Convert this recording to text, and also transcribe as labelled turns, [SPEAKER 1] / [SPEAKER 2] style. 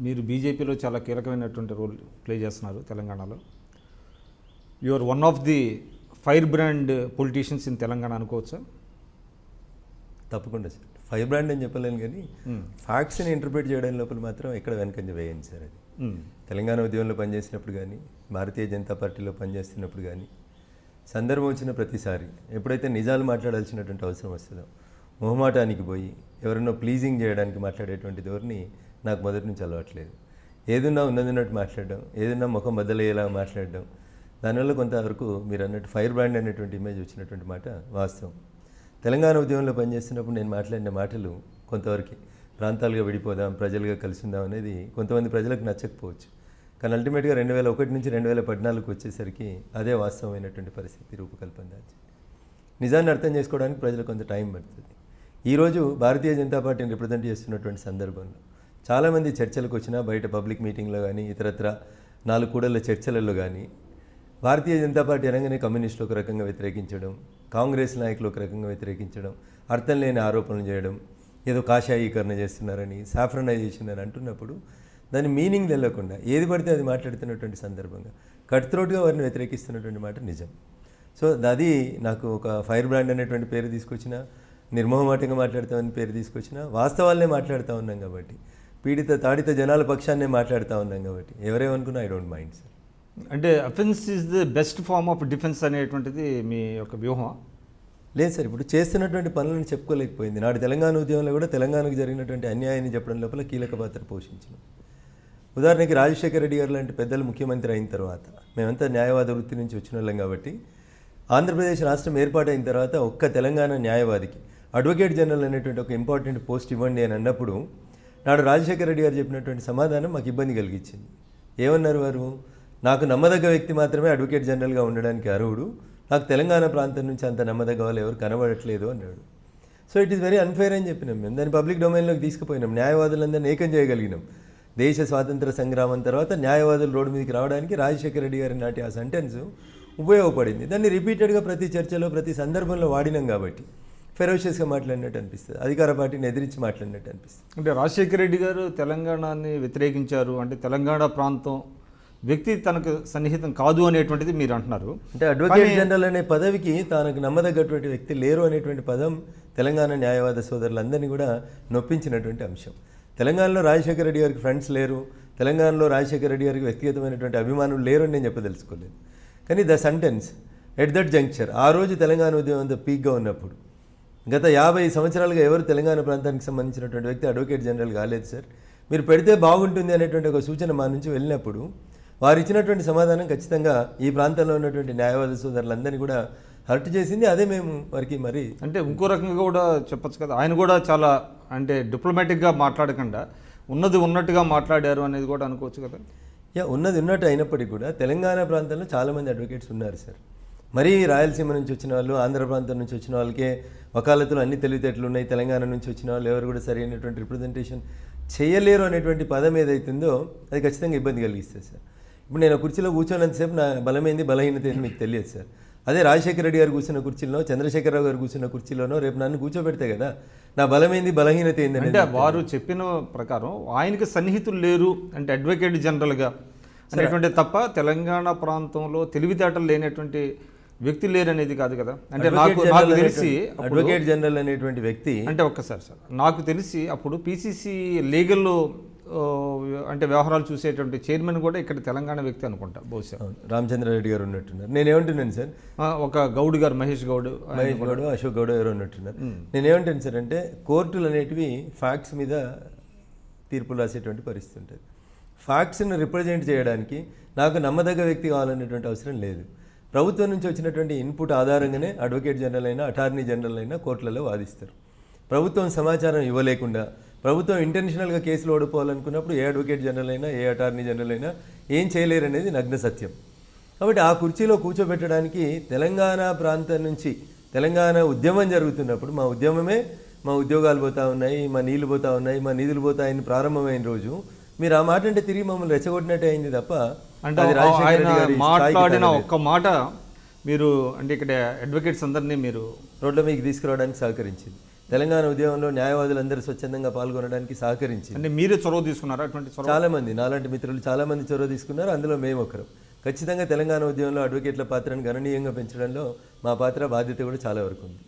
[SPEAKER 1] మీరు బీజేపీలో చాలా కీలకమైనటువంటి రోల్ ప్లే చేస్తున్నారు తెలంగాణలో. You are one of the firebrand politicians in Telangana అనుకోవచ్చా?
[SPEAKER 2] తప్పకుండా సార్. ఫైర్ బ్రాండ్ అని చెప్పలేను కానీ ఫ్యాక్ట్స్ని ఇంటర్ప్రిట్ చేయడం లోపల మాత్రం ఎక్కడ వెనకంజ వేయండి సార్. అది తెలంగాణ ఉద్యమంలో పనిచేసినప్పుడు కానీ, భారతీయ జనతా పార్టీలో పనిచేస్తున్నప్పుడు కానీ, సందర్భం వచ్చిన ప్రతిసారి ఎప్పుడైతే నిజాలు మాట్లాడాల్సినటువంటి అవసరం వస్తుందో మొహమాటానికి పోయి ఎవరినో ప్లీజింగ్ చేయడానికి మాట్లాడేటువంటి ధోరణి నాకు మొదటి నుంచి అలవాట్లేదు. ఏదున్నా ఉన్నదిన్నట్టు మాట్లాడడం, ఏదున్నా ముఖం బద్దలయ్యేలా మాట్లాడడం, దానివల్ల కొంతవరకు మీరు అన్నట్టు ఫైర్ బ్రాండ్ అనేటువంటి ఇమేజ్ వచ్చినటువంటి మాట వాస్తవం. తెలంగాణ ఉద్యమంలో పనిచేస్తున్నప్పుడు నేను మాట్లాడిన మాటలు కొంతవరకు ప్రాంతాలుగా విడిపోదాం, ప్రజలుగా కలిసి ఉందాం అనేది కొంతమంది ప్రజలకు నచ్చకపోవచ్చు. కానీ అల్టిమేట్గా 2001 నుంచి 2014 వచ్చేసరికి అదే వాస్తవమైనటువంటి పరిస్థితి రూపకల్పన దాల్చింది. నిజాన్ని అర్థం చేసుకోవడానికి ప్రజలకు కొంత టైం పడుతుంది. ఈరోజు భారతీయ జనతా పార్టీని రిప్రజెంట్ చేస్తున్నటువంటి సందర్భంలో చాలామంది చర్చలకు వచ్చినా, బయట పబ్లిక్ మీటింగ్లో కానీ, ఇతరత్ర 4 కూడళ్ల చర్చలలో కానీ భారతీయ జనతా పార్టీ అనగానే కమ్యూనిస్టులు ఒక రకంగా వ్యతిరేకించడం, కాంగ్రెస్ నాయకులు ఒక రకంగా వ్యతిరేకించడం, అర్థం లేని ఆరోపణలు చేయడం, ఏదో కాషాయీకరణ చేస్తున్నారని, సాఫ్రనైజేషన్ అని అంటున్నప్పుడు దాని మీనింగ్ తెలియకుండా ఏది పడితే అది మాట్లాడుతున్నటువంటి సందర్భంగా కట్ త్రోట్గా వారిని వ్యతిరేకిస్తున్నటువంటి మాట నిజం. సో అది నాకు ఒక ఫైర్ బ్రాండ్ అనేటువంటి పేరు తీసుకొచ్చిన, నిర్మోహమాటంగా మాట్లాడతామని పేరు తీసుకొచ్చిన, వాస్తవాలనే మాట్లాడుతూ ఉన్నాం కాబట్టి, పీడిత తాడిత జనాల పక్షాన్నే మాట్లాడుతూ ఉన్నాం కాబట్టి ఎవరేమనుకున్నా ఐ డోంట్ మైండ్ సార్.
[SPEAKER 1] అంటే offence is the best form of defence అనేటువంటిది మీ యొక్క వ్యూహం?
[SPEAKER 2] లేదు సార్, ఇప్పుడు చేస్తున్నటువంటి పనులను చెప్పుకోలేకపోయింది. నాడు తెలంగాణ ఉద్యమంలో కూడా తెలంగాణకు జరిగినటువంటి అన్యాయాన్ని చెప్పడం లోపల కీలక పాత్ర పోషించిన. ఉదాహరణకి రాజశేఖర రెడ్డి గారు లాంటి పెద్దలు ముఖ్యమంత్రి అయిన తర్వాత, మేమంతా న్యాయవాద వృత్తి నుంచి వచ్చిన వాళ్ళం కాబట్టి, ఆంధ్రప్రదేశ్ రాష్ట్రం ఏర్పాటైన తర్వాత ఒక్క తెలంగాణ న్యాయవాదికి అడ్వకేట్ జనరల్ అనేటువంటి ఒక ఇంపార్టెంట్ పోస్ట్ ఇవ్వండి అని అన్నప్పుడు నాడు రాజశేఖర రెడ్డి గారు చెప్పినటువంటి సమాధానం మాకు ఇబ్బంది కలిగించింది. ఏమన్నారు వారు? నాకు నమ్మదగ్గ వ్యక్తి మాత్రమే అడ్వకేట్ జనరల్గా ఉండడానికి అర్హుడు, నాకు తెలంగాణ ప్రాంతం నుంచి అంత నమ్మదగ్గ వాళ్ళు ఎవరు కనబడట్లేదు అన్నాడు. So it is very unfair అని చెప్పినాం మేము. దాన్ని పబ్లిక్ డొమైన్లోకి తీసుకుపోయినాం, న్యాయవాదులందరినీ ఏకం చేయగలిగినాం. దేశ స్వాతంత్ర సంగ్రామం తర్వాత న్యాయవాదులు రోడ్డు మీదకి రావడానికి రాజశేఖర రెడ్డి గారి నాటి ఆ సెంటెన్స్ ఉపయోగపడింది. దాన్ని రిపీటెడ్గా ప్రతి చర్చలో ప్రతి సందర్భంలో వాడినాం కాబట్టి ఫెరోషియస్గా మాట్లాడినట్టు అనిపిస్తుంది, అధికార పార్టీని ఎదిరించి మాట్లాడినట్టు అనిపిస్తుంది.
[SPEAKER 1] అంటే రాజశేఖర రెడ్డి గారు తెలంగాణని వ్యతిరేకించారు అంటే తెలంగాణ ప్రాంతం వ్యక్తి తనకు సన్నిహితం కాదు అనేటువంటిది మీరు అంటున్నారు.
[SPEAKER 2] అంటే అడ్వకేట్ జనరల్ అనే పదవికి తనకు నమ్మదగ్గటువంటి వ్యక్తి లేరు అనేటువంటి పదం తెలంగాణ న్యాయవాద సోదరులందరినీ కూడా నొప్పించినటువంటి అంశం. తెలంగాణలో రాజశేఖర రెడ్డి గారికి ఫ్రెండ్స్ లేరు, తెలంగాణలో రాజశేఖర రెడ్డి గారికి వ్యక్తిగతమైనటువంటి అభిమానులు లేరు అని నేను చెప్పదలుచుకోలేదు. కానీ the sentence at that juncture, ఆ రోజు తెలంగాణ ఉద్యమం అంత పీక్గా ఉన్నప్పుడు, గత 50 సంవత్సరాలుగా ఎవరు తెలంగాణ ప్రాంతానికి సంబంధించినటువంటి వ్యక్తి అడ్వకేట్ జనరల్ కాలేదు సార్, మీరు పెడితే బాగుంటుంది అనేటువంటి ఒక సూచన మా నుంచి వెళ్ళినప్పుడు వారు ఇచ్చినటువంటి సమాధానం ఖచ్చితంగా ఈ ప్రాంతంలో ఉన్నటువంటి న్యాయవాద సోదరులందరినీ కూడా హర్ట్ చేసింది. అదే మేము వారికి మరి
[SPEAKER 1] అంటే ఇంకో రకంగా కూడా చెప్పచ్చు కదా, ఆయన కూడా చాలా అంటే డిప్లొమాటిక్గా మాట్లాడకుండా ఉన్నది ఉన్నట్టుగా మాట్లాడారు అనేది కూడా అనుకోవచ్చు కదా.
[SPEAKER 2] ఉన్నది ఉన్నట్టు అయినప్పటికీ కూడా తెలంగాణ ప్రాంతంలో చాలామంది అడ్వకేట్స్ ఉన్నారు సార్. మరీ రాయలసీమ నుంచి వచ్చిన వాళ్ళు, ఆంధ్ర ప్రాంతం నుంచి వచ్చిన వాళ్ళకే వకాలతులు అన్ని తెలివితేటలు ఉన్నాయి, తెలంగాణ నుంచి వచ్చిన వాళ్ళు ఎవరు కూడా సరైనటువంటి రిప్రజెంటేషన్ చేయలేరు అనేటువంటి పదం ఏదైతుందో అది ఖచ్చితంగా ఇబ్బంది కలిగిస్తుంది సార్. ఇప్పుడు నేను కుర్చీలో కూర్చోనంతసేపు నా బలమైంది బలహీనత ఏంటి మీకు తెలియదు సార్. అదే రాజశేఖర రెడ్డి గారు కూర్చున్న కుర్చీలో, చంద్రశేఖరరావు గారు కూర్చున్న కుర్చీలోనో రేపు నన్ను కూర్చోబెడితే కదా నా బలమైంది బలహీనత ఏంది
[SPEAKER 1] అంటే వారు చెప్పిన ప్రకారం ఆయనకి సన్నిహితులు లేరు అంటే అడ్వకేట్ జనరల్గా అనేటువంటి తప్ప తెలంగాణ ప్రాంతంలో తెలివితేటలు లేనటువంటి వ్యక్తి లేరు అనేది కాదు కదా. అంటే నాకు తెలిసి
[SPEAKER 2] అడ్వకేట్ జనరల్ అనేటువంటి వ్యక్తి అంటే
[SPEAKER 1] ఒక్కసారి సార్ నాకు తెలిసి అప్పుడు పిసిసి లీగల్ అంటే వ్యవహారాలు చూసేటువంటి చైర్మన్ కూడా ఇక్కడ తెలంగాణ వ్యక్తి అనుకుంటా బహుశా.
[SPEAKER 2] రామచంద్రారెడ్డి గారు ఉన్నట్టున్నారు. నేనేమంటున్నాను సార్,
[SPEAKER 1] ఒక గౌడ్ గారు మహేష్ గౌడ్,
[SPEAKER 2] అశోక్ గౌడ్ ఎవరు ఉన్నట్టున్నారు. నేనేమంటాను సార్ అంటే కోర్టులు అనేటివి ఫ్యాక్ట్స్ మీద తీర్పులు రాసేటువంటి పరిస్థితి ఉంటుంది. ఫ్యాక్ట్స్ని రిప్రజెంట్ చేయడానికి నాకు నమ్మదగ్గ వ్యక్తి కావాలనేటువంటి అవసరం లేదు. ప్రభుత్వం నుంచి వచ్చినటువంటి ఇన్పుట్ ఆధారంగానే అడ్వకేట్ జనరల్ అయినా అటార్నీ జనరల్ అయినా కోర్టులలో వాదిస్తారు. ప్రభుత్వం సమాచారం ఇవ్వలేకుండా ప్రభుత్వం ఇంటెన్షనల్గా కేసులు ఓడిపోవాలనుకున్నప్పుడు ఏ అడ్వకేట్ జనరల్ అయినా ఏ అటార్నీ జనరల్ అయినా ఏం చేయలేరు అనేది నగ్న సత్యం. కాబట్టి ఆ కుర్చీలో కూర్చోబెట్టడానికి తెలంగాణ ప్రాంతం నుంచి తెలంగాణ ఉద్యమం జరుగుతున్నప్పుడు మా ఉద్యమమే మా ఉద్యోగాలు పోతా ఉన్నాయి, మా నీళ్లు పోతా ఉన్నాయి, మా నిధులు పోతాయని ప్రారంభమైన రోజు మీరు ఆ మాట అంటే తిరిగి మమ్మల్ని రెచ్చగొట్టినట్టే అయింది తప్ప
[SPEAKER 1] అంటే మాట్లాడిన ఒక్క మాట మీరు అంటే ఇక్కడ అడ్వకేట్స్ అందరినీ మీరు
[SPEAKER 2] రోడ్ల మీకు తీసుకురావడానికి సహకరించింది. తెలంగాణ ఉద్యమంలో న్యాయవాదులందరూ స్వచ్ఛందంగా పాల్గొనడానికి సహకరించి
[SPEAKER 1] అంటే మీరే చొరవ తీసుకున్నారా అటువంటి చొరవ?
[SPEAKER 2] చాలామంది నాలాంటి మిత్రులు చాలామంది చొరవ తీసుకున్నారు, అందులో మేము ఒకరు. ఖచ్చితంగా తెలంగాణ ఉద్యమంలో అడ్వకేట్ల పాత్రను గణనీయంగా పెంచడంలో మా పాత్ర బాధ్యత కూడా చాలా వరకు ఉంది.